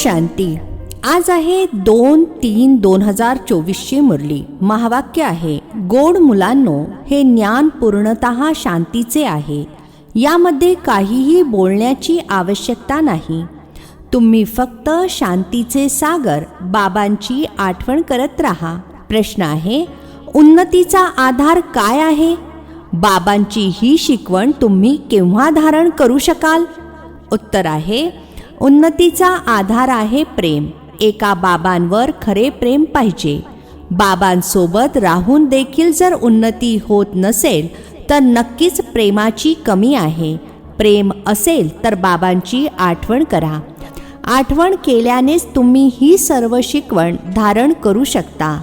शांती. आज आहे 2/3/2024ची मुरली. महावाक्य आहे, गोड मुलांनो, हे ज्ञान पूर्णतः शांतीचे आहे. यामध्ये काहीही बोलण्याची आवश्यकता नाही. तुम्ही फक्त शांतीचे सागर बाबांची आठवण करत राहा. प्रश्न आहे, उन्नतीचा आधार काय आहे? बाबांची ही शिकवण तुम्ही केव्हा धारण करू शकाल? उत्तर आहे, उन्नतीचा आधार आहे प्रेम. एका बाबांवर खरे प्रेम पाहिजे. बाबांसोबत राहून देखील जर उन्नती होत नसेल तर नक्कीच प्रेमाची कमी आहे. प्रेम असेल तर बाबांची आठवण करा. आठवण केल्यानेच तुम्ही ही सर्व शिकवण धारण करू शकता.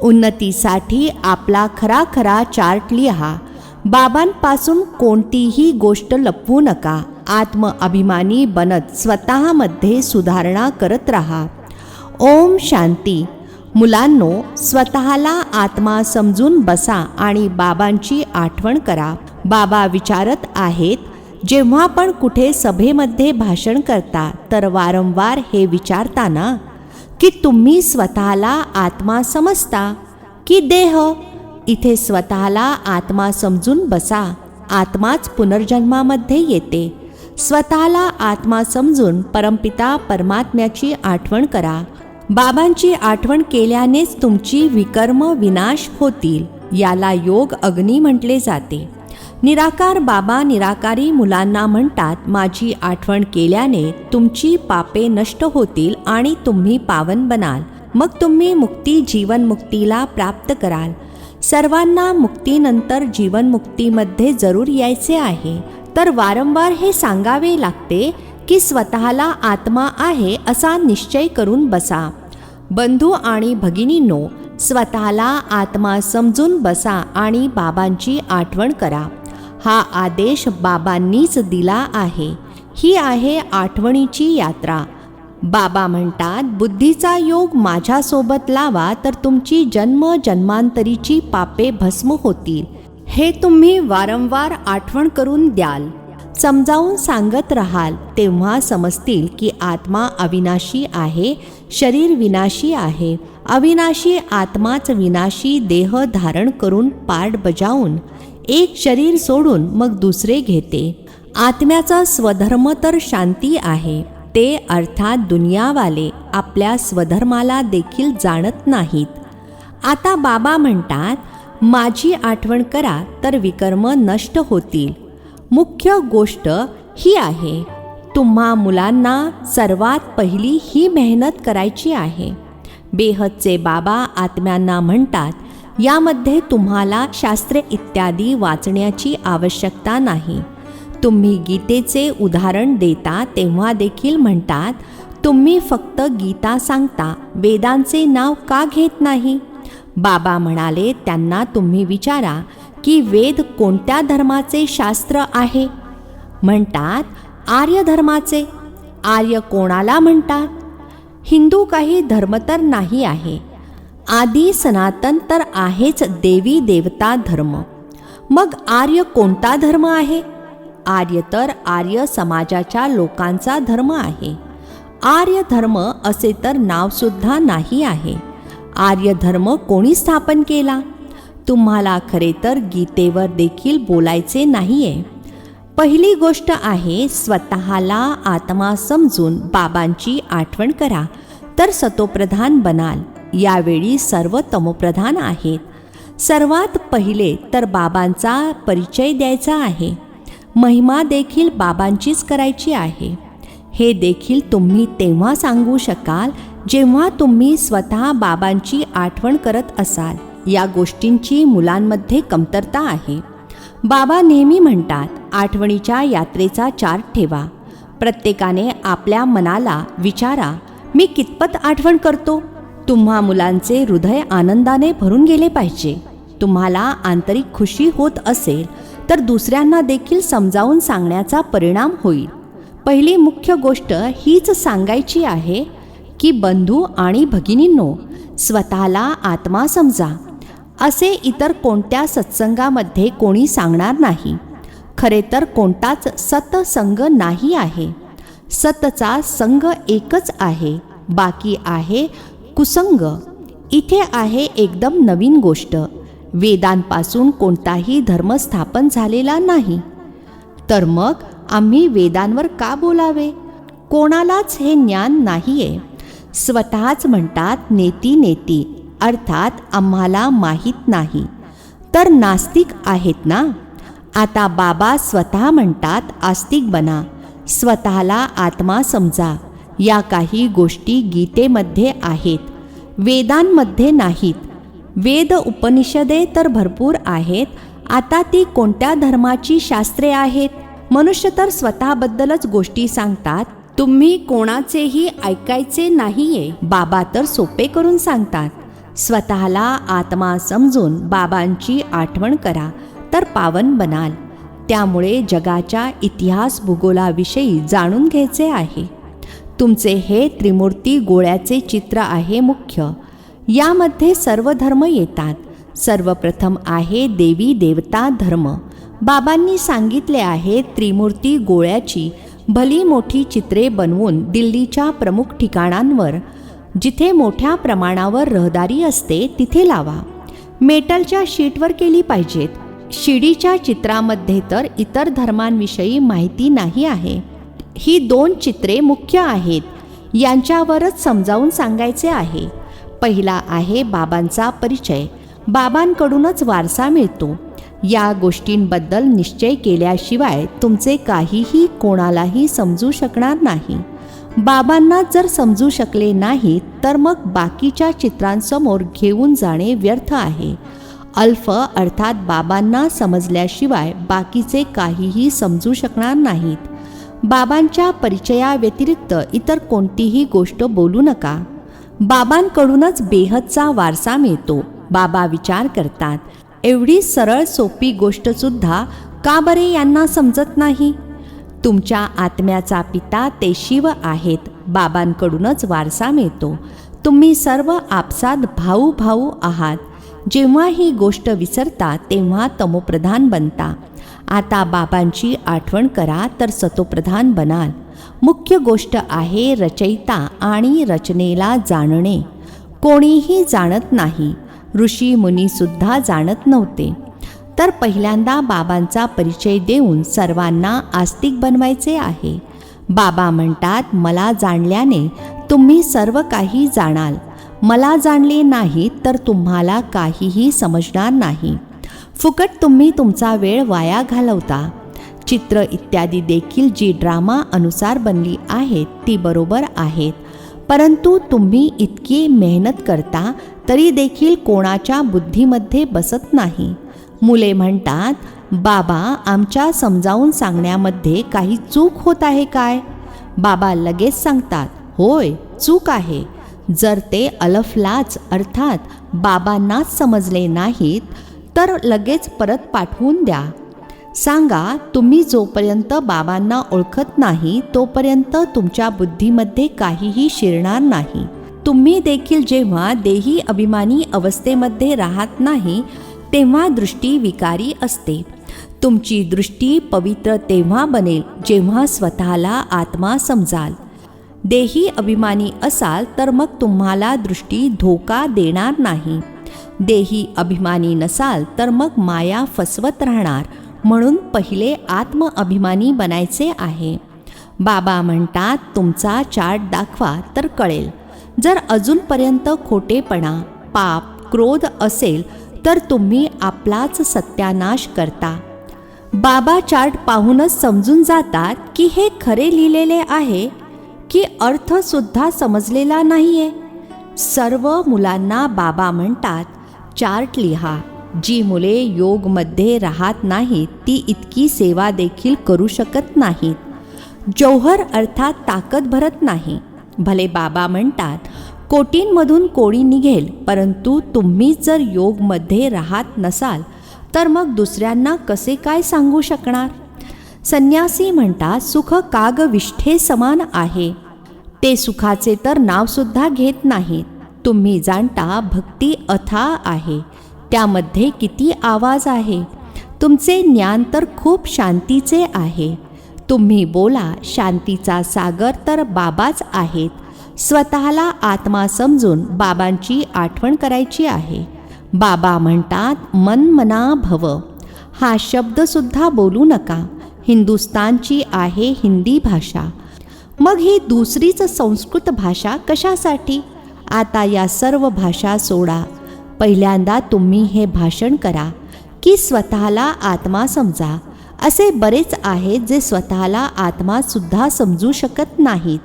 उन्नतीसाठी आपला खरा चार्ट लिहा. बाबांपासून कोणतीही गोष्ट लपवू नका. आत्मअभिमानी बनत स्वतःमध्ये सुधारणा करत राहा. ओम शांती. मुलांनो, स्वतःला आत्मा समजून बसा आणि बाबांची आठवण करा. बाबा विचारत आहेत, जेव्हा पण कुठे सभेमध्ये भाषण करता तर वारंवार हे विचारता ना की तुम्ही स्वतःला आत्मा समजता की देह? इथे स्वतःला आत्मा समजून बसा. आत्माच पुनर्जन्मामध्ये येते. स्वतःला आत्मा समजून परमपिता परमात्म्याची आठवण करा. बाबांची आठवण केल्यानेच तुमची विकर्म विनाश होतील. याला योग अग्नी म्हटले जाते. निराकार बाबा निराकारी मुलांना म्हणतात, माझी आठवण केल्याने तुमची पापे नष्ट होतील आणि तुम्ही पावन बनाल. मग तुम्ही मुक्ती जीवनमुक्तीला प्राप्त कराल. सर्वांना मुक्तीनंतर जीवनमुक्तीमध्ये जरूर यायचे आहे. तर वारंवार हे सांगावे लागते की स्वतःला आत्मा आहे असा निश्चय करून बसा. बंधू आणि भगिनींनो, स्वतःला आत्मा समजून बसा आणि बाबांची आठवण करा. हा आदेश बाबांनीच दिला आहे. ही आहे आठवणीची यात्रा. बाबा म्हणतात, बुद्धीचा योग माझ्यासोबत लावा तर तुमची जन्म जन्मांतरीची पापे भस्म होतील. हे तुम्ही वारंवार आठवण करून द्याल. समजावून सांगत राहाल तेव्हा समजतील की आत्मा अविनाशी आहे, शरीर विनाशी आहे. अविनाशी आत्माच विनाशी देह धारण करून पाठ बजावून एक शरीर सोडून मग दुसरे घेते. आत्म्याचा स्वधर्म तर शांती आहे. ते अर्थात दुनियावाले आपल्या स्वधर्माला देखील जाणत नाहीत. आता बाबा म्हणतात, माझी आठवण करा तर विकर्म नष्ट होतील. मुख्य गोष्ट ही आहे, तुम्हा मुलांना सर्वात पहिली ही मेहनत करायची आहे. बेहदचे बाबा आत्म्यांना म्हणतात, यामध्ये तुम्हाला शास्त्रे इत्यादी वाचण्याची आवश्यकता नाही. तुम्ही गीतेचे उदाहरण देता तेव्हा देखील म्हणतात, तुम्ही फक्त गीता सांगता, वेदांचे नाव का घेत नाही? बाबा म्हणाले, त्यांना तुम्ही विचारा की वेद कोणत्या धर्माचे शास्त्र आहे? म्हणतात, आर्य धर्माचे. आर्य कोणाला म्हणतात? हिंदू काही धर्म तर नाही आहे. आदी सनातन तर आहेच देवी देवता धर्म. मग आर्य कोणता धर्म आहे? आर्य तर आर्य समाजाच्या लोकांचा धर्म आहे. आर्य धर्म असे तर नावसुद्धा नाही आहे. आर्य धर्म कोणी स्थापन केला? तुम्हाला खरे तर गीतेवर देखील बोलायचे नाहीये. पहिली गोष्ट आहे, स्वतःला आत्मा समजून बाबांची आठवण करा तर सतोप्रधान बनाल. यावेळी सर्व तमोप्रधान आहेत. सर्वात पहिले तर बाबांचा परिचय द्यायचा आहे. महिमा देखील बाबांचीच करायची आहे. हे देखील तुम्ही तेव्हा सांगू शकाल जेव्हा तुम्ही स्वतः बाबांची आठवण करत असाल. या गोष्टींची मुलांमध्ये कमतरता आहे. बाबा नेहमी म्हणतात, आठवणीच्या यात्रेचा चार्ट ठेवा. प्रत्येकाने आपल्या मनाला विचारा, मी कितपत आठवण करतो? तुम्हा मुलांचे हृदय आनंदाने भरून गेले पाहिजे. तुम्हाला आंतरिक खुशी होत असेल तर दुसऱ्यांना देखील समजावून सांगण्याचा परिणाम होईल. पहिली मुख्य गोष्ट हीच सांगायची आहे की बंधू आणि भगिनींनो, स्वतःला आत्मा समजा. असे इतर कोणत्या सत्संगामध्ये कोणी सांगणार नाही. खरे तर कोणताच सत्संग नाही आहे. सतचा संग एकच आहे, बाकी आहे कुसंग. इथे आहे एकदम नवीन गोष्ट. वेदांपासून कोणताही धर्म स्थापन झालेला नाही. तर मग आम्ही वेदांवर का बोलावे? कोणालाच हे ज्ञान नाहीये. स्वतःच म्हणतात नेती नेती, अर्थात आम्हाला माहीत नाही. तर नास्तिक आहेत ना. आता बाबा स्वतः म्हणतात आस्तिक बना, स्वतःला आत्मा समजा. या काही गोष्टी गीतेमध्ये आहेत, वेदांमध्ये नाहीत. वेद उपनिषदे तर भरपूर आहेत. आता ती कोणत्या धर्माची शास्त्रे आहेत? मनुष्य तर स्वतःबद्दलच गोष्टी सांगतात. तुम्ही कोणाचेही ऐकायचे नाहीये. बाबा तर सोपे करून सांगतात. स्वतःला आत्मा समजून बाबांची आठवण करा तर पावन बनाल. त्यामुळे जगाच्या इतिहास भूगोलाविषयी जाणून घ्यायचे आहे. तुमचे हे त्रिमूर्ती गोळ्याचे चित्र आहे मुख्य. यामध्ये सर्व धर्म येतात. सर्वप्रथम आहे देवी देवता धर्म. बाबांनी सांगितले आहे त्रिमूर्ती गोळ्याची भली मोठी चित्रे बनवून दिल्लीच्या प्रमुख ठिकाणांवर, जिथे मोठ्या प्रमाणावर रहदारी असते तिथे लावा. मेटलच्या शीटवर केली पाहिजेत. शिडीच्या चित्रामध्ये तर इतर धर्मांविषयी माहिती नाही आहे. ही 2 चित्रे मुख्य आहेत. यांच्यावरच समजावून सांगायचे आहे. पहिला आहे बाबांचा परिचय. बाबांकडूनच वारसा मिळतो. या गोष्टींबद्दल निश्चय केल्याशिवाय तुमचे काहीही कोणालाही समजू शकणार नाही. बाबांना जर समजू शकले नाही तर मग बाकीच्या चित्रांसमोर घेऊन जाणे व्यर्थ आहे. अल्फ अर्थात बाबांना समजल्याशिवाय बाकीचे काहीही समजू शकणार नाहीत. बाबांच्या परिचयाव्यतिरिक्त इतर कोणतीही गोष्ट बोलू नका. बाबांकडूनच बेहदचा वारसा मिळतो. बाबा विचार करतात, एवढी सरळ सोपी गोष्टसुद्धा का बरे यांना समजत नाही? तुमच्या आत्म्याचा पिता ते शिव आहेत. बाबांकडूनच वारसा मिळतो. तुम्ही सर्व आपसात भाऊ भाऊ आहात. जेव्हा ही गोष्ट विसरता तेव्हा तमोप्रधान बनता. आता बाबांची आठवण करा तर सतोप्रधान बनाल. मुख्य गोष्ट आहे रचयिता आणि रचनेला जाणणे. कोणीही जाणत नाही. ऋषी मुनीसुद्धा जाणत नव्हते. तर पहिल्यांदा बाबांचा परिचय देऊन सर्वांना आस्तिक बनवायचे आहे. बाबा म्हणतात मला जाणल्याने तुम्ही सर्व काही जाणाल. मला जाणले नाही तर तुम्हाला काहीही समजणार नाही. फुकट तुम्ही तुमचा वेळ वाया घालवता. चित्र इत्यादी देखील जी ड्रामा अनुसार बनली आहेत ती बरोबर आहेत. परंतु तुम्ही इतकी मेहनत करता तरी देखील कोणाच्या बुद्धीमध्ये बसत नाही. मुले म्हणतात बाबा आमच्या समजावून सांगण्यामध्ये काही चूक होत आहे काय? बाबा लगेच सांगतात होय चूक आहे. जर ते अलफलाच अर्थात बाबांनाच समजले नाहीत तर लगेच परत पाठवून द्या. सांगा तुम्ही जोपर्यंत बाबांना ओळखत नाही तोपर्यंत तुमच्या बुद्धीमध्ये काहीही शिरणार नाही. तुम्ही देखील जेव्हा देही अभिमानी अवस्थेमध्ये राहत नाही तेव्हा दृष्टी विकारी असते. तुमची दृष्टी पवित्र तेव्हा बनेल जेव्हा स्वतःला आत्मा समजाल. देही अभिमानी असाल तर मग तुम्हाला दृष्टी धोका देणार नाही. देही अभिमानी नसाल तर मग माया फसवत राहणार. म्हणून पहिले आत्म अभिमानी बनायचे आहे. बाबा म्हणतात तुमचा चार्ट दाखवा तर कळेल. जर अजूनपर्यंत खोटेपणा, पाप, क्रोध असेल तर तुम्ही आपलाच सत्यानाश करता. बाबा चार्ट पाहूनच समजून जातात की हे खरे लिहिलेले आहे की अर्थसुद्धा समजलेला नाहीये. सर्व मुलांना बाबा म्हणतात चार्ट लिहा. जी मुले योगमध्ये राहत नाहीत ती इतकी सेवा देखील करू शकत नाहीत. जौहर अर्थात ताकद भरत नाही. भले बाबा म्हणतात कोटींमधून कोणी निघेल, परंतु तुम्ही जर योगमध्ये राहत नसाल तर मग दुसऱ्यांना कसे काय सांगू शकणार? संन्यासी म्हणतात सुख कागविष्ठे समान आहे. ते सुखाचे तर नावसुद्धा घेत नाहीत. तुम्ही जाणता भक्ती अथाह आहे. त्यामध्ये किती आवाज आहे. तुमचे ज्ञान तर खूप शांतीचे आहे. तुम्ही बोला, शांतीचा सागर तर बाबाच आहेत. स्वतःला आत्मा समजून बाबांची आठवण करायची आहे. बाबा म्हणतात, मन मना भव. हा शब्दसुद्धा बोलू नका. हिंदुस्तानची आहे हिंदी भाषा, मग ही दुसरीच संस्कृत भाषा कशासाठी? आता या सर्व भाषा सोडा. पहिल्यांदा तुम्ही हे भाषण करा की स्वतःला आत्मा समजा. असे बरेच आहेत जे स्वतःला आत्मासुद्धा समजू शकत नाहीत,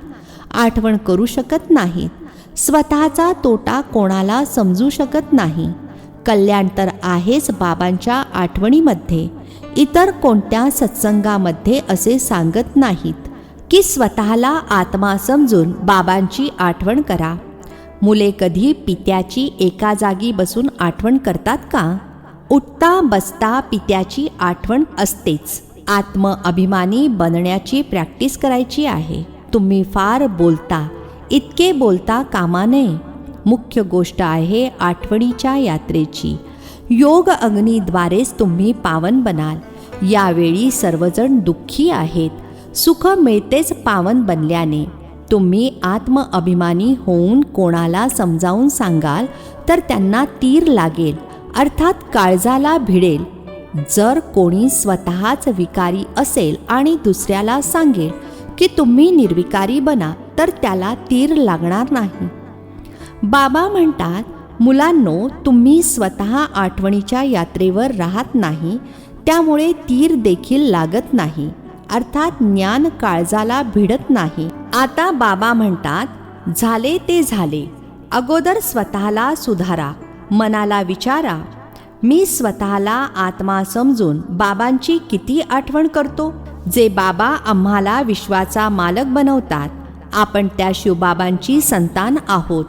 आठवण करू शकत नाहीत. स्वतःचा तोटा कोणाला समजू शकत नाही. कल्याण तर आहेच बाबांच्या आठवणीमध्ये. इतर कोणत्या सत्संगामध्ये असे सांगत नाहीत की स्वतःला आत्मा समजून बाबांची आठवण करा. मुले कधी पित्याची एका जागी बसून आठवण करतात का? उठता बसता पित्याची आठवण असतेच. आत्मअभिमानी बनण्याची प्रॅक्टिस करायची आहे. तुम्ही फार बोलता, इतके बोलता कामा नये. मुख्य गोष्ट आहे आठवणीच्या यात्रेची. योग अग्नीद्वारेच तुम्ही पावन बनाल. यावेळी सर्वजण दुःखी आहेत. सुख मिळतेच पावन बनल्याने. तुम्ही आत्मअभिमानी होऊन कोणाला समजावून सांगाल तर त्यांना तीर लागेल, अर्थात काळजाला भिडेल. जर कोणी स्वतःच विकारी असेल आणि दुसऱ्याला सांगेल की तुम्ही निर्विकारी बना, तर त्याला तीर लागणार नाही. बाबा म्हणतात, मुलांनो, तुम्ही स्वतः आठवणीच्या यात्रेवर राहत नाही, त्यामुळे तीर देखील लागत नाही, अर्थात ज्ञान काळजाला भिडत नाही. आता बाबा म्हणतात, झाले ते झाले. अगोदर स्वतःला सुधारा. मनाला विचारा, मी स्वतःला आत्मा समजून बाबांची किती आठवण करतो? जे बाबा आम्हाला विश्वाचा मालक बनवतात. आपण त्या शिवबाबांची संतान आहोत,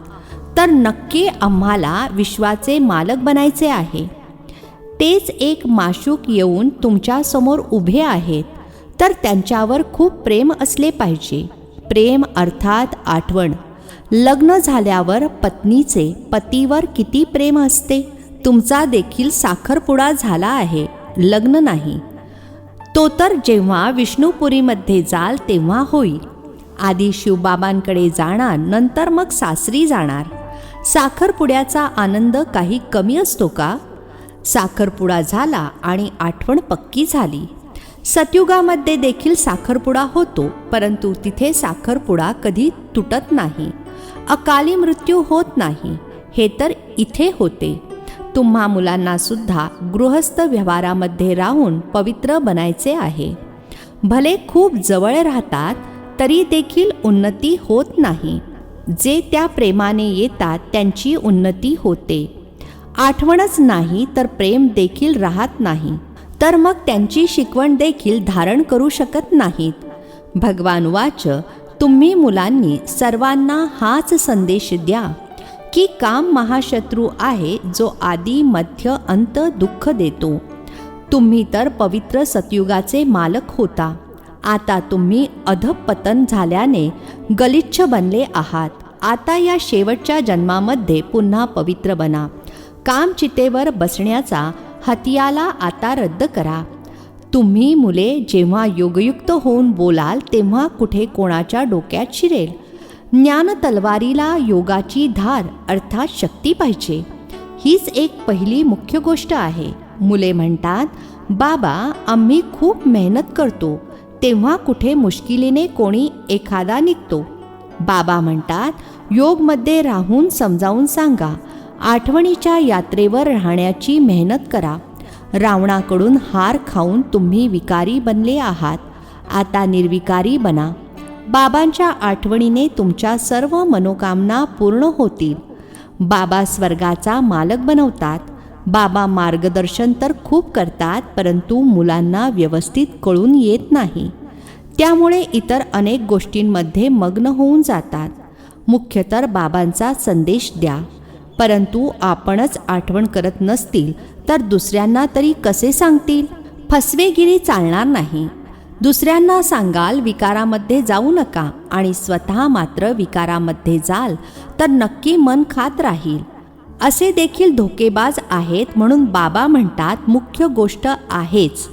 तर नक्की आम्हाला विश्वाचे मालक बनायचे आहे. तेच एक माशूक येऊन तुमच्यासमोर उभे आहेत, तर त्यांच्यावर खूप प्रेम असले पाहिजे. प्रेम अर्थात आठवण. लग्न झाल्यावर पत्नीचे पतीवर किती प्रेम असते. तुमचा देखील साखरपुडा झाला आहे, लग्न नाही. तो तर जेव्हा विष्णुपुरीमध्ये जाल तेव्हा होईल. आधी शिवबाबांकडे जाणार, नंतर मग सासरी जाणार. साखरपुड्याचा आनंद काही कमी असतो का? साखरपुडा झाला आणि आठवण पक्की झाली. सतयुगामध्ये देखील साखरपुडा होतो, परंतु तिथे साखरपुडा कधी तुटत नाही. अकाली मृत्यू होत नाही. हे तर इथे होते. तुम्हा मुलांना सुद्धा गृहस्थ व्यवहारामध्ये राहून पवित्र बनायचे आहे. भले खूप जवळ राहतात तरी देखील उन्नती होत नाही. जे त्या प्रेमाने येतात त्यांची उन्नती होते. आठवणच नाही तर प्रेम देखील राहत नाही, तर मग त्यांची शिकवण देखील धारण करू शकत नाहीत. भगवान वाच, तुम्ही मुलांनी सर्वांना हाच संदेश द्या की काम महाशत्रू आहे, जो आदी मध्य अंत दुःख देतो. तुम्ही तर पवित्र सतयुगाचे मालक होता. आता तुम्ही अधपतन झाल्याने गलिच्छ बनले आहात. आता या शेवटच्या जन्मामध्ये पुन्हा पवित्र बना. कामचितेवर बसण्याचा हतियाला आता रद्द करा. तुम्ही मुले जेव्हा योगयुक्त होऊन बोलाल तेव्हा कुठे कोणाच्या डोक्यात शिरेल. ज्ञान तलवारीला योगाची धार अर्थात शक्ती पाहिजे. हीच एक पहिली मुख्य गोष्ट आहे. मुले म्हणतात, बाबा आम्ही खूप मेहनत करतो, तेव्हा कुठे मुश्किलीने कोणी एखादा निघतो. बाबा म्हणतात, योगमध्ये राहून समजावून सांगा. आठवणीच्या यात्रेवर राहण्याची मेहनत करा. रावणाकडून हार खाऊन तुम्ही विकारी बनले आहात. आता निर्विकारी बना. बाबांच्या आठवणीने तुमच्या सर्व मनोकामना पूर्ण होतील. बाबा स्वर्गाचा मालक बनवतात. बाबा मार्गदर्शन तर खूप करतात, परंतु मुलांना व्यवस्थित कळून येत नाही. त्यामुळे इतर अनेक गोष्टींमध्ये मग्न होऊन जातात. मुख्य तर बाबांचा संदेश द्या. परंतु आपणच आठवण करत नसतील तर दुसऱ्यांना तरी कसे सांगतील? फसवेगिरी चालणार नाही. दुसऱ्यांना सांगाल विकारामध्ये जाऊ नका आणि स्वतः मात्र विकारामध्ये जाल तर नक्की मन खात राहील. असे देखील धोकेबाज आहेत. म्हणून बाबा म्हणतात, मुख्य गोष्ट आहेच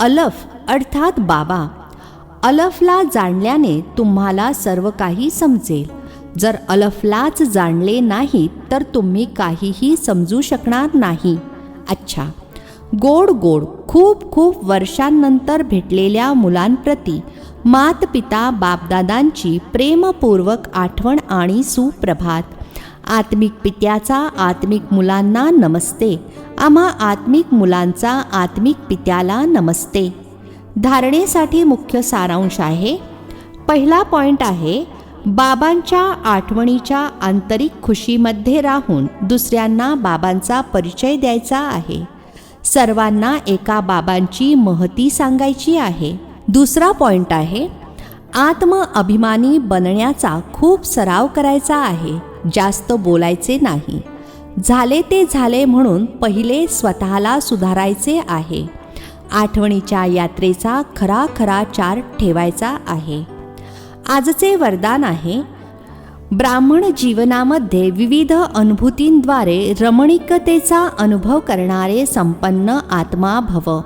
अलफ अर्थात बाबा. अलफला जाणल्याने तुम्हाला सर्व काही समजेल. जर अलफलाच जाणले नाही तर तुम्ही काहीही समजू शकणार नाही. अच्छा, गोड गोड खूप खूप वर्षांनंतर भेटलेल्या मुलांप्रती मातपिता बापदादांची प्रेमपूर्वक आठवण आणि सुप्रभात. आत्मिक पित्याचा आत्मिक मुलांना नमस्ते. आम्हा आत्मिक मुलांचा आत्मिक पित्याला नमस्ते. धारणेसाठी मुख्य सारांश आहे. पहिला पॉइंट आहे, बाबांच्या आठवणीच्या आंतरिक खुशीमध्ये राहून दुसऱ्यांना बाबांचा परिचय द्यायचा आहे. सर्वांना एका बाबांची महती सांगायची आहे. दुसरा पॉइंट आहे, आत्मअभिमानी बनण्याचा खूप सराव करायचा आहे. जास्त बोलायचे नाही. झाले ते झाले म्हणून पहिले स्वतःला सुधारायचे आहे. आठवणीच्या यात्रेचा खरा खरा चार्ट ठेवायचा आहे. आजचे वरदान आहे, ब्राह्मण जीवनामध्ये विविध अनुभूतींद्वारे रमणीकतेचा अनुभव करणारे संपन्न आत्मा भव.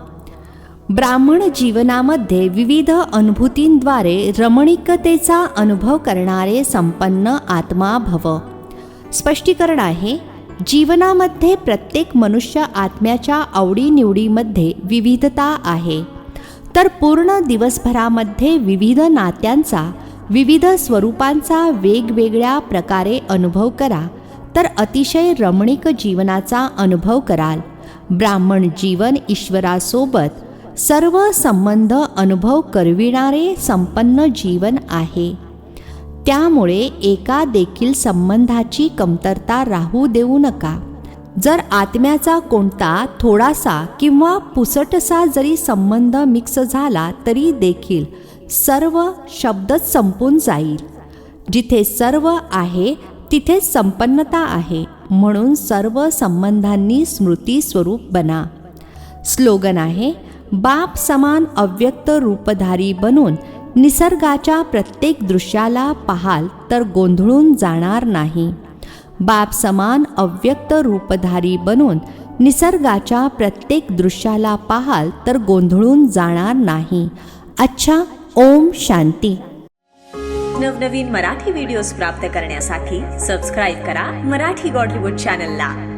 ब्राह्मण जीवनामध्ये विविध अनुभूतींद्वारे रमणीकतेचा अनुभव करणारे संपन्न आत्मा भव. स्पष्टीकरण आहे, जीवनामध्ये प्रत्येक मनुष्य आत्म्याच्या आवडीनिवडीमध्ये विविधता आहे. तर पूर्ण दिवसभरामध्ये विविध नात्यांचा, विविध स्वरूपांचा वेगवेगळ्या प्रकारे अनुभव करा तर अतिशय रमणीक जीवनाचा अनुभव कराल. ब्राह्मण जीवन ईश्वरासोबत सर्व संबंध अनुभव करविणारे संपन्न जीवन आहे. त्यामुळे एका देखील संबंधाची कमतरता राहू देऊ नका. जर आत्म्याचा कोणता थोडासा किंवा पुसटसा जरी संबंध मिक्स झाला तरी देखील सर्व शब्दच संपून जाईल. जिथे सर्व आहे तिथे संपन्नता आहे. म्हणून सर्व संबंधांनी स्मृती स्वरूप बना. स्लोगन आहे, बाप समान अव्यक्त रूपधारी बनून निसर्गाच्या प्रत्येक दृश्याला पाहाल तर गोंधळून जाणार नाही. बाप समान अव्यक्त रूपधारी बनून निसर्गाच्या प्रत्येक दृश्याला पाहाल तर गोंधळून जाणार नाही. अच्छा, ओम शांती. नवनवीन मराठी व्हिडिओज प्राप्त करण्यासाठी सबस्क्राईब करा मराठी गॉड रिपोर्ट चॅनलला.